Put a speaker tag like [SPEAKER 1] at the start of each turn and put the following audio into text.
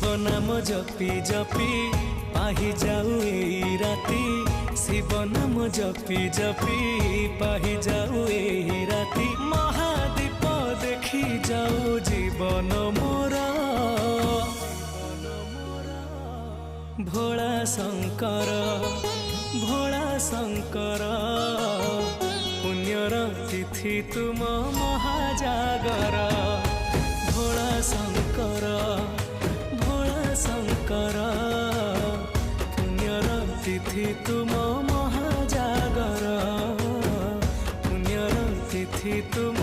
[SPEAKER 1] शिव नाम जपी जपी पाही जाऊ एही राती, शिव नाम जपी जपी पाही जाऊ एही राती। महादीप देखी जाऊ जीवन मोरा, भोला शंकर भोला शंकर पुण्यर तिथि तुम महाजागर। भोला शंकर पुण्यर तिथि तुम महाजागर, पुण्यर तिथि तुम